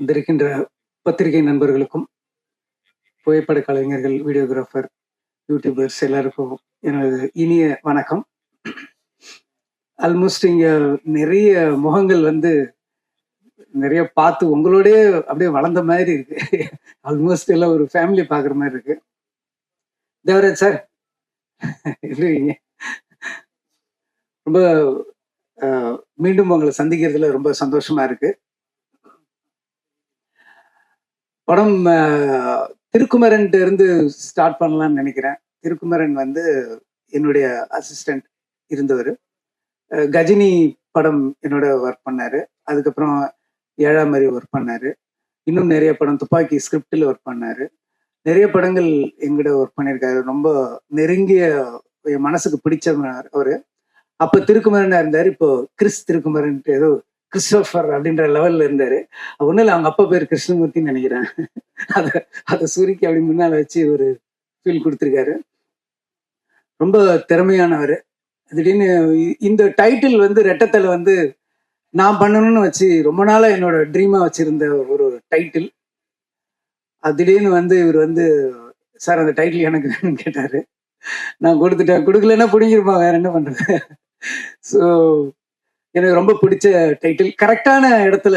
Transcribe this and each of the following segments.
வந்திருக்கின்ற பத்திரிகை நண்பர்களுக்கும், புகைப்பட கலைஞர்கள், வீடியோகிராஃபர், யூடியூபர்ஸ் எல்லாருக்கும் எனது இனிய வணக்கம். ஆல்மோஸ்ட் இங்க நிறைய முகங்கள் வந்து நிறைய பார்த்து உங்களோடய அப்படியே வளர்ந்த மாதிரி இருக்கு. ஆல்மோஸ்ட் எல்லாம் ஒரு ஃபேமிலி பார்க்குற மாதிரி இருக்கு. தேவராஜ் சார் இல்லைங்க, ரொம்ப மீண்டும் உங்களை சந்திக்கிறதுல ரொம்ப சந்தோஷமா இருக்கு. படம் திருக்குமரன் இருந்து ஸ்டார்ட் பண்ணலாம்னு நினைக்கிறேன். திருக்குமரன் வந்து என்னுடைய அசிஸ்டன்ட் இருந்தவர். கஜினி படம் என்னோட ஒர்க் பண்ணாரு. அதுக்கப்புறம் ஏழாமரி ஒர்க் பண்ணாரு. இன்னும் நிறைய படம் துப்பாக்கி ஸ்கிரிப்டில் ஒர்க் பண்ணாரு. நிறைய படங்கள் எங்கிட்ட ஒர்க் பண்ணியிருக்காரு. ரொம்ப நெருங்கிய என் மனசுக்கு பிடிச்சவர் அவரு. அப்ப திருக்குமரனா இருந்தாரு. இப்போ கிறிஸ் திருக்குமரன் ஏதோ கிறிஸ்டோபர் அப்படின்ற லெவல்ல இருந்தாரு. ஒன்னும் இல்லை, அவங்க அப்பா பேர் கிருஷ்ணமூர்த்தின்னு நினைக்கிறேன். அதை சுருக்கி அப்படி முன்னால வச்சு ஒரு ஃபீல் கொடுத்துருக்காரு. ரொம்ப திறமையானவர். திடீர்னு இந்த டைட்டில் வந்து ரெட்டத்தலை வந்து நான் பண்ணணும்னு வச்சு ரொம்ப நாளா என்னோட ட்ரீமா வச்சிருந்த ஒரு டைட்டில். அது திடீர்னு வந்து இவர் வந்து சார் அந்த டைட்டில் எனக்கு வேணும்னு கேட்டாரு. நான் கொடுத்துட்டேன். கொடுக்கலன்னா பிடிங்கிருப்பா, வேற என்ன பண்றது. ஸோ எனக்கு ரொம்ப பிடிச்ச டைட்டில், கரெக்டான இடத்துல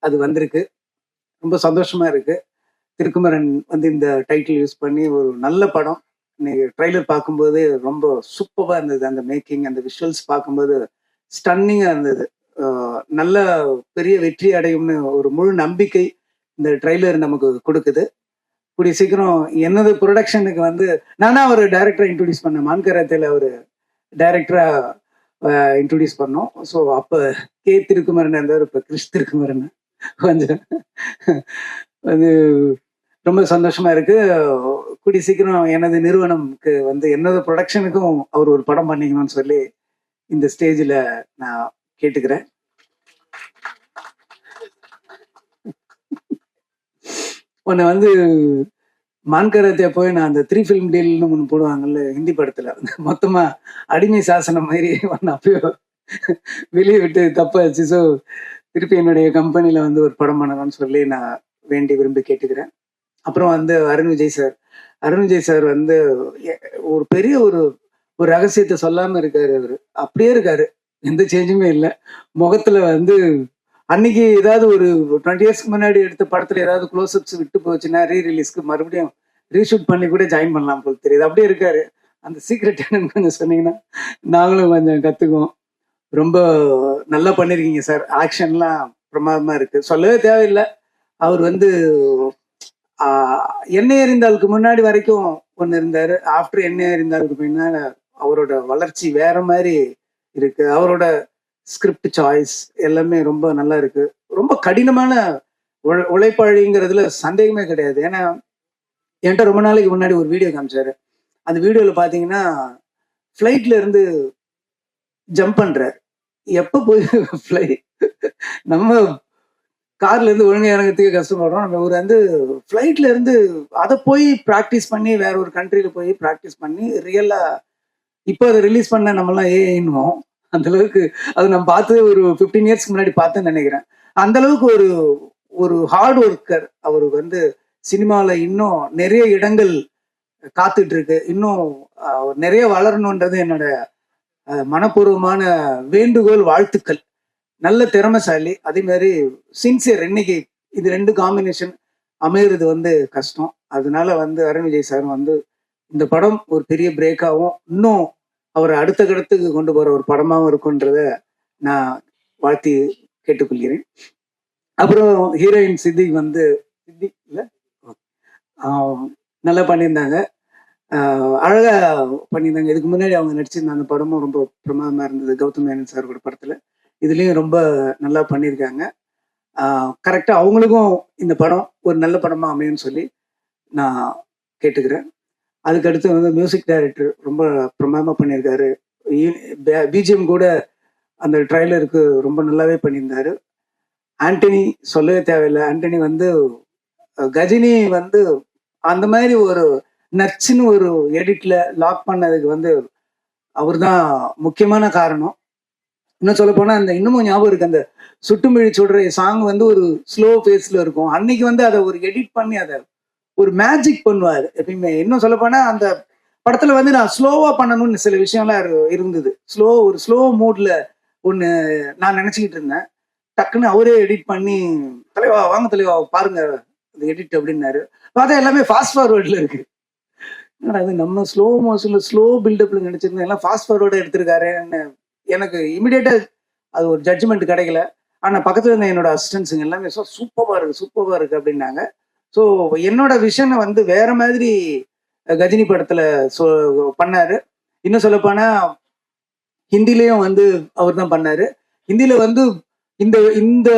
அது வந்திருக்கு. ரொம்ப சந்தோஷமா இருக்கு. திருக்குமரன் வந்து இந்த டைட்டில் யூஸ் பண்ணி ஒரு நல்ல படம். இன்னைக்கு ட்ரைலர் பார்க்கும்போது ரொம்ப சூப்பராக இருந்தது. அந்த மேக்கிங், அந்த விஷுவல்ஸ் பார்க்கும்போது ஸ்டன்னிங்காக இருந்தது. நல்ல பெரிய வெற்றி அடையும்னு ஒரு முழு நம்பிக்கை இந்த ட்ரைலர் நமக்கு கொடுக்குது. கூடிய சீக்கிரம் என்னது ப்ரொடக்ஷனுக்கு வந்து நானா ஒரு டைரக்டரை இன்ட்ரோடியூஸ் பண்ணேன். மான்கராத்தில் ஒரு டைரக்டரா இன்ட்ரோடியூஸ் பண்ணோம். ஸோ அப்போ கே திருக்குமரன் இருந்தார். இப்போ கிறிஸ் திருக்குமரன் கொஞ்சம் அது ரொம்ப சந்தோஷமா இருக்கு. கூடிய சீக்கிரம் எனது நிறுவனம்க்கு வந்து என்னோட ப்ரொடக்ஷனுக்கும் அவர் ஒரு படம் பண்ணிக்கணும்னு சொல்லி இந்த ஸ்டேஜில் நான் கேட்டுக்கிறேன். உன்னை வந்து மான்கராத்தே போய் நான் அந்த 3 ஃபிலிம் டீல்னு ஒன்று போடுவாங்கல்ல ஹிந்தி படத்துல, மொத்தமா அடிமை சாசனம் மாதிரி ஒன்று அப்பயோ வெளியே விட்டு தப்பாச்சு. ஸோ திருப்பி என்னுடைய கம்பெனியில வந்து ஒரு படம் பண்ணணும்னு சொல்லி நான் வேண்டி விரும்பி கேட்டுக்கிறேன். அப்புறம் வந்து அருண் விஜய் சார் வந்து ஒரு பெரிய ஒரு ரகசியத்தை சொல்லாம இருக்காரு. அவரு அப்படியே இருக்காரு, எந்த சேஞ்சுமே இல்லை முகத்துல. வந்து அன்னைக்கு ஏதாவது ஒரு 20 இயர்ஸ்க்கு முன்னாடி எடுத்த படத்துல ஏதாவது க்ளோஸ்அப்ஸ் விட்டு போச்சுன்னா ரீரிலீஸ்க்கு மறுபடியும் ரீஷூட் பண்ணி கூட ஜாயின் பண்ணலாம் போல் தெரியுது. அப்படியே இருக்காரு. அந்த சீக்ரெட் என்னன்னு கொஞ்சம் சொன்னீங்கன்னா நாங்களும் கொஞ்சம் கத்துக்குவோம். ரொம்ப நல்லா பண்ணிருக்கீங்க சார். ஆக்ஷன்லாம் பிரமாதமா இருக்கு, சொல்லவே தேவையில்லை. அவர் வந்து எண்ணெய் எறிந்தாளுக்கு முன்னாடி வரைக்கும் ஒன்று இருந்தாரு. ஆஃப்டர் எண்ணெய் எறிந்தாளுக்கு பின்னால அவரோட வளர்ச்சி வேற மாதிரி இருக்கு. அவரோட ஸ்கிரிப்ட் சாய்ஸ் எல்லாமே ரொம்ப நல்லா இருக்கு. ரொம்ப கடினமான உழைப்பாளிங்கிறதுல சந்தேகமே கிடையாது. ஏன்னா என்கிட்ட ரொம்ப நாளைக்கு முன்னாடி ஒரு வீடியோ காமிச்சாரு. அந்த வீடியோல பாத்தீங்கன்னா ஃப்ளைட்ல இருந்து ஜம்ப் பண்றாரு. எப்ப போய் ஃப்ளைட் நம்ம கார்ல இருந்து ஒழுங்கா இறங்கிறதுக்கு கஷ்டப்படுறோம். நம்ம ஒரு வந்து ஃப்ளைட்ல இருந்து அதை போய் ப்ராக்டிஸ் பண்ணி வேற ஒரு கண்ட்ரியில போய் ப்ராக்டிஸ் பண்ணி ரியலா இப்போ அதை ரிலீஸ் பண்ண நம்மலாம் ஏன்னுவோம். அந்த அளவுக்கு அது நம்ம பார்த்து ஒரு 15 இயர்ஸ்க்கு முன்னாடி பார்த்தேன்னு நினைக்கிறேன். அந்த அளவுக்கு ஒரு ஒரு ஹார்ட் ஒர்க்கர். அவரு வந்து சினிமாவில் இன்னும் நிறைய இடங்கள் காத்துட்டு இருக்கு. இன்னும் நிறைய வளரணுன்றது என்னோட மனப்பூர்வமான வேண்டுகோள், வாழ்த்துக்கள். நல்ல திறமைசாலி, அதே மாதிரி சின்சியர். இன்னைக்கு இது 2 காம்பினேஷன் அமையிறது வந்து கஷ்டம். அதனால வந்து அருண் விஜய் சார் வந்து இந்த படம் ஒரு பெரிய பிரேக்காகவும் இன்னும் அவரை அடுத்த கடத்துக்கு கொண்டு போற ஒரு படமாகவும் இருக்குன்றத நான் வாழ்த்தி கேட்டுக்கொள்கிறேன். அப்புறம் ஹீரோயின் சித்திக் வந்து நல்லா பண்ணியிருந்தாங்க, அழகா பண்ணியிருந்தாங்க. இதுக்கு முன்னாடி அவங்க நடிச்சிருந்த அந்த படமும் ரொம்ப பிரமாதமா இருந்தது, கௌதம் மேனன் சாரோட படத்துல. இதுலயும் ரொம்ப நல்லா பண்ணியிருக்காங்க. கரெக்டா அவங்களுக்கும் இந்த படம் ஒரு நல்ல படமா அமையும்னு சொல்லி நான் கேட்டுக்கிறேன். அதுக்கடுத்து வந்து மியூசிக் டைரக்டர் ரொம்ப பிரமாதமா பண்ணியிருக்காரு. பிஜிஎம் கூட அந்த ட்ரைலருக்கு ரொம்ப நல்லாவே பண்ணியிருந்தாரு. ஆண்டனி சொல்லவே தேவையில்லை. ஆண்டனி வந்து கஜினி வந்து அந்த மாதிரி ஒரு நச்சுன்னு ஒரு எடிட்ல லாக் பண்ணதுக்கு வந்து அவர் தான் முக்கியமான காரணம். இன்னும் சொல்ல போனா அந்த இன்னமும் ஞாபகம் இருக்கு, அந்த சுட்டுமிழி சுடுற சாங் வந்து ஒரு ஸ்லோ பேஸ்ல இருக்கும். அன்னைக்கு வந்து அதை ஒரு எடிட் பண்ணி அதை ஒரு மேஜிக் பண்ணுவாரு எப்பயுமே. இன்னும் சொல்ல போனா அந்த படத்துல வந்து நான் ஸ்லோவா பண்ணணும்னு சில விஷயம்லாம் இருந்தது. ஒரு ஸ்லோ மூட்ல ஒண்ணு நான் நினைச்சுக்கிட்டு இருந்தேன். டக்குன்னு அவரே எடிட் பண்ணி, தலைவா வாங்க தலைவா பாருங்க எடிட் அப்படின்னாரு. பார்த்தா எல்லாமே ஃபாஸ்ட் ஃபார்வர்ட்ல இருக்கு. அது நம்ம ஸ்லோ மோஷன்ல ஸ்லோ பில்டப்ல நினைச்சிருந்தேன், எல்லாம் ஃபாஸ்ட் ஃபார்வர்டா எடுத்திருக்காருன்னு எனக்கு இமிடியேட்டா அது ஒரு ஜட்ஜ்மெண்ட் கிடைக்கல. ஆனா பக்கத்துல இருந்த என்னோட அசிஸ்டன்ஸுங்க எல்லாமே சூப்பரா இருக்கு அப்படின்னாங்க. ஸோ என்னோட விஷனை வந்து வேற மாதிரி கஜினி படத்துல பண்ணாரு. இன்னும் சொல்ல போனா ஹிந்திலையும் வந்து அவர் தான் பண்ணாரு. ஹிந்தியில வந்து இந்த இந்த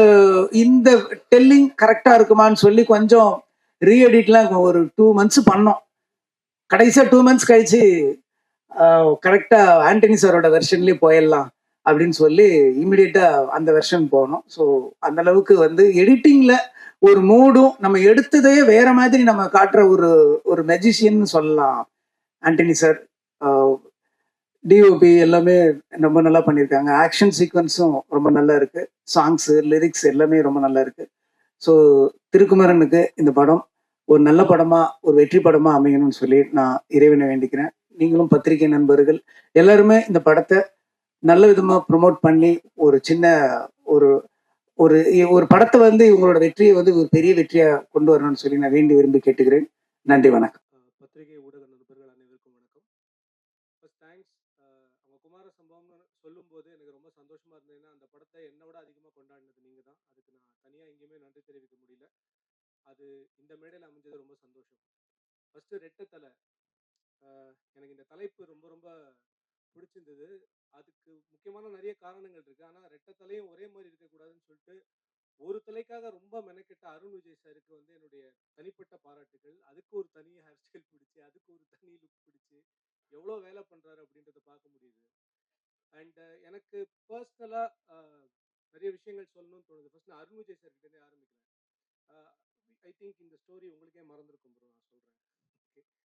இந்த டெல்லிங் கரெக்டா இருக்குமான்னு சொல்லி கொஞ்சம் ரீஎடிட்லாம் ஒரு 2 months பண்ணோம். கடைசியா 2 months கழிச்சு கரெக்டா ஆண்டனி சாரோட வெர்ஷன்லயே போயிடலாம் அப்படின்னு சொல்லி இமிடியேட்டா அந்த வெர்ஷன் போனோம். ஸோ அந்த அளவுக்கு வந்து எடிட்டிங்ல ஒரு மூடும் நம்ம எடுத்ததையே வேற மாதிரி நம்ம காட்டுற ஒரு ஒரு மெஜிஷியன் சொல்லலாம் ஆண்டனி சார். டிஓபி எல்லாமே ரொம்ப நல்லா பண்ணியிருக்காங்க. ஆக்ஷன் சீக்வன்ஸும் ரொம்ப நல்லா இருக்கு. சாங்ஸ், லிரிக்ஸ் எல்லாமே ரொம்ப நல்லா இருக்கு. ஸோ திருக்குமரனுக்கு இந்த படம் ஒரு நல்ல படமா, ஒரு வெற்றி படமா அமையணும்னு சொல்லி நான் இறைவனை வேண்டிக்கிறேன். நீங்களும் பத்திரிகை நண்பர்கள் எல்லாருமே இந்த படத்தை நல்ல விதமா ப்ரொமோட் பண்ணி ஒரு சின்ன ஒரு ஒரு ஒரு படத்தை வந்து இவங்களோட வெற்றியை வந்து ஒரு பெரிய வெற்றியா கொண்டு வரணும்னு சொல்லி நான் வேண்டி விரும்பி கேட்டுக்கிறேன். நன்றி, வணக்கம். பத்திரிகை ஊடக நண்பர்கள் அனைவருக்கும் வணக்கம். First thanks. அவங்க குமார சம்பவம்னு சொல்லும்போது எனக்கு ரொம்ப சந்தோஷமா இருந்தது. ஏன்னா அந்த படத்தை என்னை விட அதிகமாக கொண்டாடினது நீங்க தான். அதுக்கு நான் தனியாக எங்கேயுமே நன்றி தெரிவிக்க முடியல. அது இந்த மேடையில் அமைஞ்சது ரொம்ப சந்தோஷம். ஃபர்ஸ்ட் ரெட்டத்தலை, எனக்கு இந்த தலைப்பு ரொம்ப ரொம்ப பிடிச்சிருந்தது. அதுக்கு முக்கியமான நிறைய காரணங்கள் இருக்கு. ஆனால் ரெட்டத்தலையும் ஒரே மாதிரி இருக்கக்கூடாதுன்னு சொல்லிட்டு ஒரு தலைக்காக ரொம்ப மெனக்கெட்ட அருண் விஜய் சாருக்கு வந்து என்னுடைய தனிப்பட்ட பாராட்டுகள். அதுக்கு ஒரு தனி ஹேர் ஸ்டைல் பிடிச்சி, அதுக்கு ஒரு தனி லுக் பிடிச்சி எவ்வளோ வேலை பண்ணுறாரு அப்படின்றத பார்க்க முடியுது. அண்ட் எனக்கு பர்சனலாக நிறைய விஷயங்கள் சொல்லணும்னு தோணுது. ஃபர்ஸ்ட் நான் அருண் விஜய் சார் கிட்டே ஆரம்பிக்கிறேன். ஐ திங்க் இந்த ஸ்டோரி உங்களுக்கே மறந்துருக்கும் ப்ரோ, நான் சொல்கிறேன். ஓகே,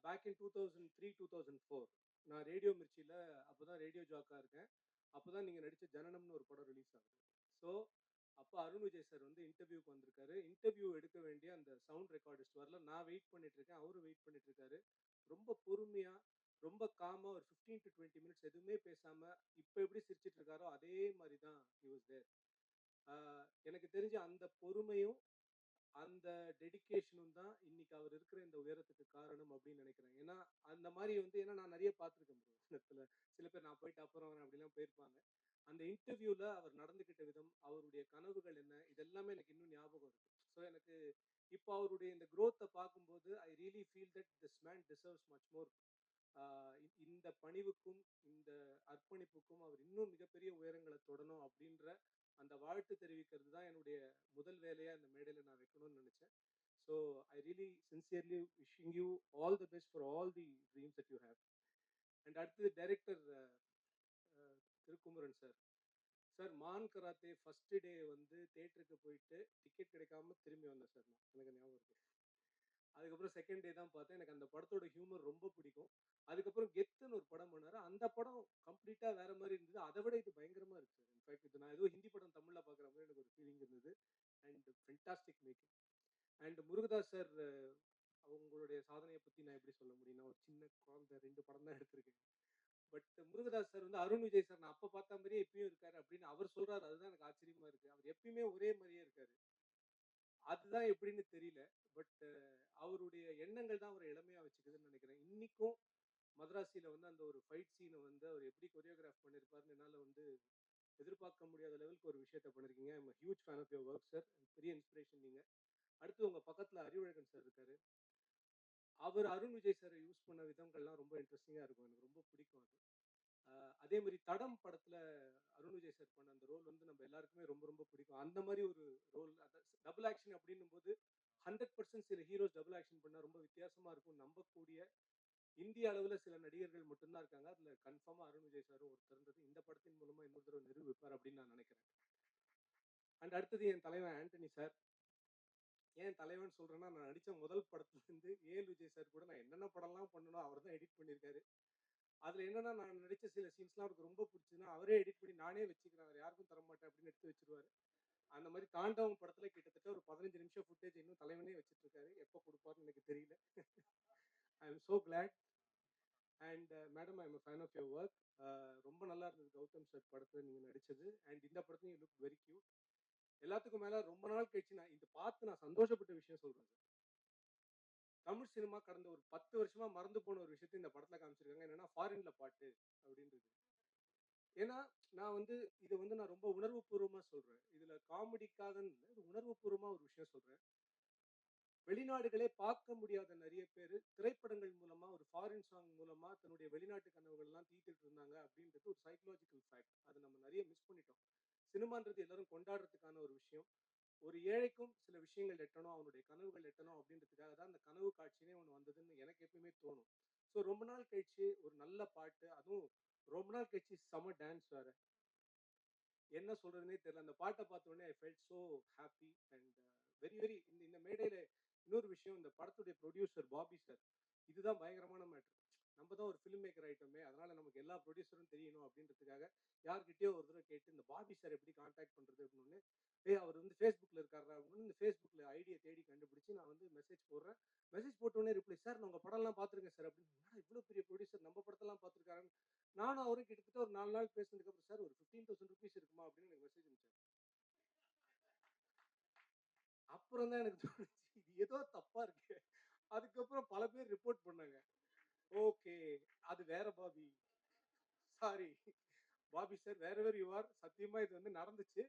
பேக் இன் 2003-2004 நான் ரேடியோ மிர்ச்சியில் அப்போ தான் ரேடியோ ஜாக்காக இருக்கேன். அப்போ தான் நீங்கள் நடித்த ஜனனம்னு ஒரு படம் ரிலீஸ் ஆகுது. ஸோ அப்போ அருண் விஜய் சார் வந்து இன்டர்வியூக்கு வந்திருக்காரு. இன்டர்வியூ எடுக்க வேண்டிய அந்த சவுண்ட் ரெக்கார்டிஸ்ட் வரல. நான் வெயிட் பண்ணிட்டு இருக்கேன், அவரும் வெயிட் பண்ணிட்டு இருக்காரு. ரொம்ப பொறுமையா, ரொம்ப காமா ஒரு 15 to 20 minutes எதுவுமே பேசாம இப்போ எப்படி சிரிச்சிட்டு இருக்காரோ அதே மாதிரி தான் he was there. எனக்கு தெரிஞ்ச அந்த பொறுமையும் அந்த டெடிகேஷனும் தான் இன்னைக்கு அவர் இருக்கிற இந்த உயரத்துக்கு காரணம் அப்படின்னு நினைக்கிறேன். ஏன்னா அந்த மாதிரி வந்து ஏன்னா நான் நிறைய பார்த்துருக்கேன். சில பேர் நான் போயிட்டு அப்புறம் அப்படிலாம் போயிருப்பாங்க. அந்த இன்டர்வியூல அவர் நடந்துகிட்ட விதம், அவருடைய கனவுகள் என்ன, இதெல்லாமே எனக்கு இன்னும் ஞாபகம் இருக்கு. ஸோ எனக்கு இப்போ அவருடைய இந்த growth-அ பார்க்கும்போது I really feel that this man deserves much more. இந்த பணிவுக்கும் இந்த அர்ப்பணிப்புக்கும் அவர் இன்னும் மிகப்பெரிய உயரங்களை தொடணும் அப்படின்ற அந்த வாழ்த்து தெரிவிக்கிறது தான் என்னுடைய முதல் வேலையா இந்த மேடையில் நான் வைக்கணும்னு நினைச்சேன். So I really sincerely wishing you all the best for all the dreams that you have. And அடுத்தது டைரக்டர் திருக்குமரன் சார். சார் மான் கராத்தே ஃபர்ஸ்ட் டே வந்து தேட்டருக்கு போயிட்டு டிக்கெட் கிடைக்காம திரும்பி வந்தேன் சார். எனக்கு ஞாபகம் இருக்கு. அதுக்கப்புறம் செகண்ட் டே தான் பார்த்தேன். எனக்கு அந்த படத்தோட ஹியூமர் ரொம்ப பிடிக்கும். அதுக்கப்புறம் கெத்துன்னு ஒரு படம் பண்ணாரு. அந்த படம் கம்ப்ளீட்டா வேற மாதிரி இருந்தது. அதை விட இது பயங்கரமா இருக்கு சார். இன்ஃபேக்ட் இது நான் ஏதோ ஹிந்தி படம் தமிழ்ல பார்க்குற மாதிரி எனக்கு ஒரு ஃபீலிங் இருந்தது. And fantastic making. And Murugadoss sir, அவங்களுடைய சாதனையை பற்றி நான் எப்படி சொல்ல முடியும்? நான் ஒரு சின்ன குழந்தை, 2 படம் தான் எடுத்திருக்கேன். பட் முருகதாஸ் சார் வந்து அருண் விஜய் சார் நான் அப்போ பார்த்த மாதிரியே இப்பயும் இருக்காரு அப்படின்னு அவர் சொல்றாரு. அதுதான் எனக்கு ஆச்சரியமா இருக்கு. அவர் எப்பயுமே ஒரே மாதிரியே இருக்காரு. அதுதான் எப்படின்னு தெரியல. பட் அவருடைய எண்ணங்கள் தான் அவரை இளமையா வச்சுக்குதுன்னு நினைக்கிறேன். இன்னைக்கும் மதராசியில வந்து அந்த ஒரு ஃபைட் சீனை வந்து அவர் எப்படி கொரியோகிராஃப் பண்ணியிருப்பாருன்னு என்னால் வந்து எதிர்பார்க்க முடியாத லெவலுக்கு ஒரு விஷயத்த பண்ணியிருக்கீங்க. I'm huge fan of your work sir. பெரிய இன்ஸ்பிரேஷன் நீங்க. அடுத்து உங்க பக்கத்துல அறிவழகன் சார் இருக்காரு. அவர் அருண் விஜய் சாரை யூஸ் பண்ண விதங்கள்லாம் ரொம்ப இன்ட்ரெஸ்டிங்கா இருக்கும். எனக்கு ரொம்ப பிடிக்கும் அது. அதே மாதிரி தடம் படத்துல அருண் விஜய் சார் பண்ண அந்த ரோல் வந்து நம்ம எல்லாருக்குமே ரொம்ப ரொம்ப பிடிக்கும். அந்த மாதிரி ஒரு ரோல், டபுள் ஆக்ஷன் அப்படின்னும் போது 100% சில ஹீரோஸ் டபுள் ஆக்ஷன் பண்ணா ரொம்ப வித்தியாசமா இருக்கும். நம்பக்கூடிய இந்திய அளவுல சில நடிகர்கள் மட்டும்தான் இருக்காங்க. அதுல கன்ஃபார்மா அருண் விஜய் சாரும் ஒருத்தர்ன்றது இந்த படத்தின் மூலமா இன்னொரு தடவை நிரூபிப்பார் அப்படின்னு நான் நினைக்கிறேன். அண்ட் அடுத்தது என் தலைவன் ஆண்டனி சார். ஏன் தலைவன் சொல்றேன்னா, நான் நடிச்ச முதல் படத்துல இருந்து ஏஎல் விஜய் சார் கூட நான் என்னென்ன படம்லாம் பண்ணணும் அவர் தான் எடிட் பண்ணியிருக்காரு. அதுல என்னன்னா நான் நடிச்ச சில சீன்ஸ்லாம் அவருக்கு ரொம்ப பிடிச்சதுன்னா அவரே எடிட் பண்ணி நானே வச்சுக்கிறேன், வேற யாருக்கும் தர மாட்டேன் அப்படின்னு எடுத்து வச்சிருவாரு. அந்த மாதிரி தாண்டவம் படத்துல கிட்டத்தட்ட ஒரு 15 நிமிஷம் ஃபுட்டேஜ் இன்னும் தலைவனே வச்சிட்டு இருக்காரு. எப்போ கொடுப்பாருன்னு எனக்கு தெரியல. I am so glad. And madam, I am fan of your work. ரொம்ப நல்லா இருந்தது கௌதம் சார் படத்துல நீங்க நடிச்சது. அண்ட் இந்த படத்துலையும் லுக் வெரி கியூட். எல்லாத்துக்கும் மேல ரொம்ப நாள் கழிச்சு நான் இதை பார்த்து நான் சந்தோஷப்பட்ட விஷயம் சொல்றேன் சார். தமிழ் சினிமா கடந்த ஒரு 10 வருஷமா மறந்து போன ஒரு விஷயத்தை இந்த படத்துல காமிச்சிருக்காங்க. என்னன்னா ஃபாரின்ல பாட்டு அப்படின்றது. ஏன்னா நான் வந்து இதை வந்து நான் ரொம்ப உணர்வு பூர்வமா சொல்றேன். இதுல காமெடிக்காக இல்லை, இது உணர்வு பூர்வமா ஒரு விஷயம் சொல்றேன். வெளிநாடுகளே பார்க்க முடியாத நிறைய பேர் திரைப்படங்கள் மூலமா ஒரு ஃபாரின் சாங் மூலமா தன்னுடைய வெளிநாட்டு கனவுகள் எல்லாம் தீர்த்துட்டு இருந்தாங்க அப்படின்றது ஒரு சைக்கலாஜிக்கல் ஃபேக்ட். அதை நம்ம நிறைய மிஸ் பண்ணிட்டோம். சினிமான்றது எல்லாரும் கொண்டாடுறதுக்கான ஒரு விஷயம். ஒரு ஏழைக்கும் சில விஷயங்கள் எட்டணும், அவனுடைய கனவுகள் எட்டணும் அப்படின்றதுக்காக தான் அந்த கனவு காட்சினே ஒன்று வந்ததுன்னு எனக்கு எப்பயுமே தோணும். ஸோ ரொம்ப நாள் கழிச்சு ஒரு நல்ல பாட்டு, அதுவும் ரொம்ப நாள் கழிச்சு செம டான்ஸ் வேற. என்ன சொல்றதுனே தெரியல. அந்த பாட்டை பார்த்த உடனே I felt so happy and very very. இந்த இந்த மேடையில இன்னொரு விஷயம், இந்த படத்துடைய ப்ரொடியூசர் பாபி சார், இதுதான் பயங்கரமான மேட்ரு. நம்ம தான் ஒரு ஃபிலிம் மேக்கர் ஆயிட்டோமே, அதனால நமக்கு எல்லா ப்ரொடியூசரும் தெரியணும் அப்படின்றதுக்காக யார்கிட்டயோ ஒரு தடவை கேட்டு இந்த பாபி சார் எப்படி கான்டாக்ட் பண்றது அப்படின்னு, ஏய் அவர் வந்து ஃபேஸ்புக்கில் இருக்காரா அப்படின்னு இந்த ஃபேஸ்புக்கில் ஐடியை தேடி கண்டுபிடிச்சி நான் வந்து மெசேஜ் போடுறேன். மெசேஜ் போட்ட உடனே ரிப்ளை, சார் நான் உங்கள் படம்லாம் பார்த்துருக்கேன் சார் அப்படின்னு. இவ்வளோ பெரிய ப்ரொடியூசர் நம்ம படத்தெல்லாம் பார்த்துருக்காருன்னு நானும் அவரும் கிட்டத்தட்ட ஒரு 4 நாள் பேசினதுக்கு அப்புறம், சார் ஒரு 15,000 ருபீஸ் இருக்குமா அப்படின்னு எனக்கு மெசேஜ் அனுப்பிச்சார். அப்புறம் தான் எனக்கு தோணுச்சு இது ஏதோ தப்பா இருக்கு. அதுக்கப்புறம் பல பேர் ரிப்போர்ட் பண்ணாங்க. ஓகே, அது வேற பாபி, சாரி பாபி சார், வேற வேற யூ ஆர். சத்தியமா இது வந்து நடந்துச்சு.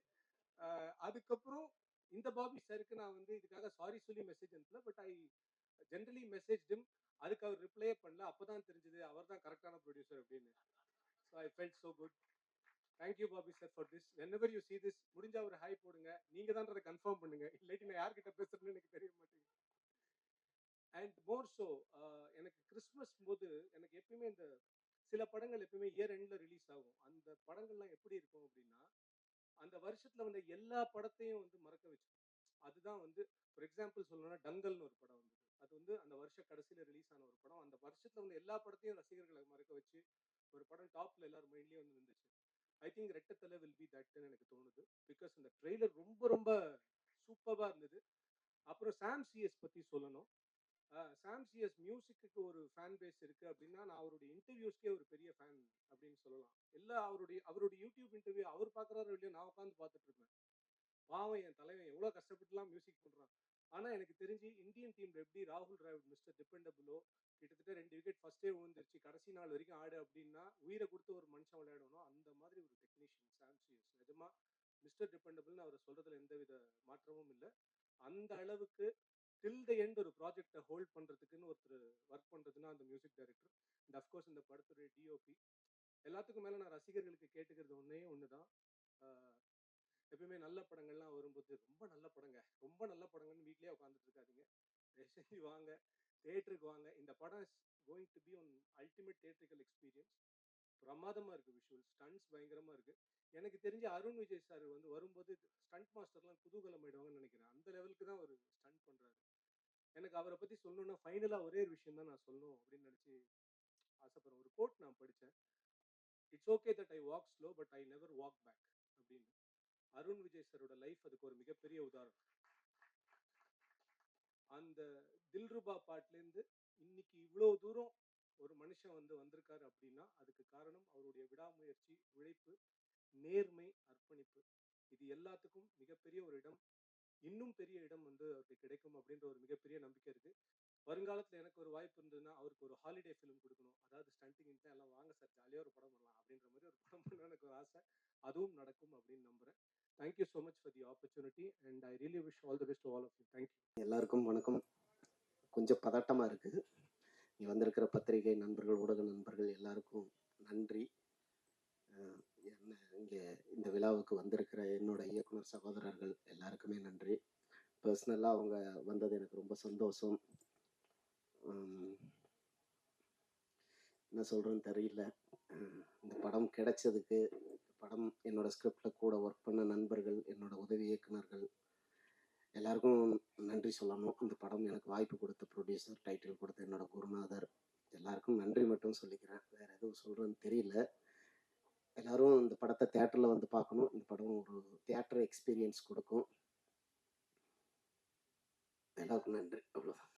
அதுக்கப்புறம் இந்த பாபி சாருக்கு நான் வந்து இதுக்காக சாரி சொல்லி மெசேஜ் அனுப்பல. But I generally message him. அதுக்கு அவர் ரிப்ளையே பண்ணல. அப்பதான் தெரிஞ்சது அவர் தான் கரெக்டான ப்ரொடியூசர் அப்படின்னு. So I felt so good. Thank you Bobby sir for this. Whenever you see this, முடிஞ்சா ஒரு ஹாய் போடுங்க. நீங்க தான்றதை கன்ஃபார்ம் பண்ணுங்க, இல்லாட்டி நான் யார்கிட்ட பேசுறேன்னு எனக்கு தெரிய மாட்டேங்குது. அண்ட் மோர் ஸோ எனக்கு கிறிஸ்மஸ் போது எனக்கு எப்பயுமே இந்த சில படங்கள் எப்பயுமே இயர் எண்ட்ல ரிலீஸ் ஆகும். அந்த படங்கள்லாம் எப்படி இருக்கும் அப்படின்னா, அந்த வருஷத்துல வந்த எல்லா படத்தையும் வந்து மறக்க வச்சிடும். அதுதான் வந்து ஃபார் எக்ஸாம்பிள் சொல்லணும்னா டங்கல்னு ஒரு படம் வந்தது. அது வந்து அந்த வருஷ கடைசியில ரிலீஸ் ஆன ஒரு படம். அந்த வருஷத்துல வந்து எல்லா படத்தையும் ரசிகர்களை மறக்க வச்சு ஒரு படம் டாப்ல எல்லாரும் மைண்ட்லயும் வந்து இருந்துச்சு. ஐ திங்க் ரெட்டத்தலை வில் பி தட்னு எனக்கு தோணுது. பிகாஸ் அந்த ட்ரெய்லர் ரொம்ப ரொம்ப சூப்பரா இருந்தது. அப்புறம் சாம் சிஎஸ் பத்தி சொல்லணும். சாம் சிஎஸ் மியூசிக்கு ஒரு ஃபேன் பேஸ் இருக்கு அப்படின்னா, நான் அவருடைய இன்டர்வியூஸ்க்கே ஒரு பெரிய ஃபேன் அப்படின்னு சொல்லலாம். எல்லா அவருடைய யூடியூப் இன்டர்வியூ அவர் பார்க்குறாரோ இல்லையோ, நான் உட்காந்து பார்த்துட்டு இருப்பேன். பாவம் என் தலைவன் எவ்வளோ கஷ்டப்பட்டுலாம் மியூசிக் பண்றான். ஆனா எனக்கு தெரிஞ்சு இந்தியன் டீம்ல எப்படி ராகுல் டிராவிட் மிஸ்டர் டிபெண்டபிளோ கிட்டத்தட்ட 2 விக்கெட் ஃபர்ஸ்டே விழுந்துருச்சு, கடைசி நாள் வரைக்கும் ஆடு அப்படின்னா உயிரை கொடுத்து ஒரு மனுஷன் விளையாடணும். அந்த மாதிரி ஒரு டெக்னீஷியன் சாம் சிஎஸ். நிஜமா மிஸ்டர் டிபெண்டபிள்னு அவரை சொல்றதுல எந்தவித மாற்றமும் இல்லை. அந்த அளவுக்கு டில் த எண்ட் ஒரு ப்ராஜெக்டை ஹோல்ட் பண்றதுக்குன்னு ஒருத்தர் ஒர்க் பண்றதுன்னா அந்த மியூசிக் டைரக்டர். அண்ட் அஃப்கோர்ஸ் இந்த படத்துடைய டிஓபி. எல்லாத்துக்கும் மேல நான் ரசிகர்களுக்கு கேட்டுக்கிறது ஒன்னே ஒண்ணுதான். எப்பயுமே நல்ல படங்கள்லாம் வரும்போது ரொம்ப நல்ல படங்க, ரொம்ப நல்ல படங்கன்னு வீட்லயே உட்காந்துட்டு இருக்காதீங்க. தயவு செஞ்சு வாங்க, தியேட்டருக்கு வாங்க. இந்த படம் is going to be one ultimate theatrical experience. பிரமாதமா இருக்கு, விஷுவல் ஸ்டண்ட்ஸ் பயங்கரமா இருக்கு. எனக்கு தெரிஞ்ச அருண் விஜய் சார் வந்து வரும்போது ஸ்டண்ட் மாஸ்டர்லாம் குதூகலம் ஆயிடுவாங்கன்னு நினைக்கிறேன். அந்த லெவலுக்கு தான் ஒரு ஸ்டண்ட் பண்றாரு. எனக்கு அவரை பத்தி சொல்லணும்னா ஃபைனலா ஒரே ஒரு விஷயம் தான் நான் சொல்லணும் அப்படின்னு நினைச்சு ஆசைப்படுறேன். ஒரு கோட் நான் படிச்சேன். It's okay that I walk slow but I never walk back அப்படின்னு. அருண் விஜய் சாரோட லைஃப் அதுக்கு ஒரு மிகப்பெரிய உதாரணம். அந்த தில்ருபா பாட்டுலேருந்து இன்னைக்கு இவ்வளோ தூரம் ஒரு மனுஷன் வந்து வந்திருக்காரு அப்படின்னா அதுக்கு காரணம் அவருடைய விடாமுயற்சி, உழைப்பு, நேர்மை, அர்ப்பணிப்பு. இது எல்லாத்துக்கும் மிகப்பெரிய ஒரு இடம், இன்னும் பெரிய இடம் வந்து அவருக்கு கிடைக்கும் அப்படின்ற ஒரு மிகப்பெரிய நம்பிக்கை இருக்கு. வருங்காலத்தில் எனக்கு ஒரு வாய்ப்பு இருந்ததுன்னா அவருக்கு ஒரு ஹாலிடே ஃபிலிம் கொடுக்கணும். அதாவது ஸ்டண்டிங் எல்லாம் வாங்க சார் ஜாலியாக ஒரு படம் பண்ணலாம் அப்படின்ற மாதிரி ஒரு படம் பண்ண எனக்கு ஒரு ஆசை. அதுவும் நடக்கும் அப்படின்னு நம்புறேன். Thank you so much for the opportunity and I really wish all the best to all of you. Thank you. எல்லாருக்கும் வணக்கம். கொஞ்சம் பதட்டமாக இருக்குது. இங்கே வந்திருக்கிற பத்திரிகை நண்பர்கள், ஊடக நண்பர்கள் எல்லாருக்கும் நன்றி. என்ன இங்கே இந்த விழாவுக்கு வந்திருக்கிற என்னோட இயக்குனர் சகோதரர்கள் எல்லாருக்குமே நன்றி. பர்சனலாக அவங்க வந்தது எனக்கு ரொம்ப சந்தோஷம். என்ன சொல்கிறேன்னு தெரியல. இந்த படம் கிடைச்சதுக்கு, படம் என்னோட ஸ்கிரிப்டில் கூட ஒர்க் பண்ண நண்பர்கள், என்னோட உதவி இயக்குனர்கள் எல்லாருக்கும் நன்றி சொல்லணும். இந்த படம் எனக்கு வாய்ப்பு கொடுத்த ப்ரொடியூசர், டைட்டில் கொடுத்த என்னோட குருநாதர் எல்லாருக்கும் நன்றி மட்டும் சொல்லிக்கிறேன். வேற எதுவும் சொல்றேன்னு தெரியல. எல்லாரும் இந்த படத்தை தியேட்டர்ல வந்து பார்க்கணும். இந்த படம் ஒரு தியேட்டர் எக்ஸ்பீரியன்ஸ் கொடுக்கும். எல்லாருக்கும் நன்றி. அவ்வளோதான்.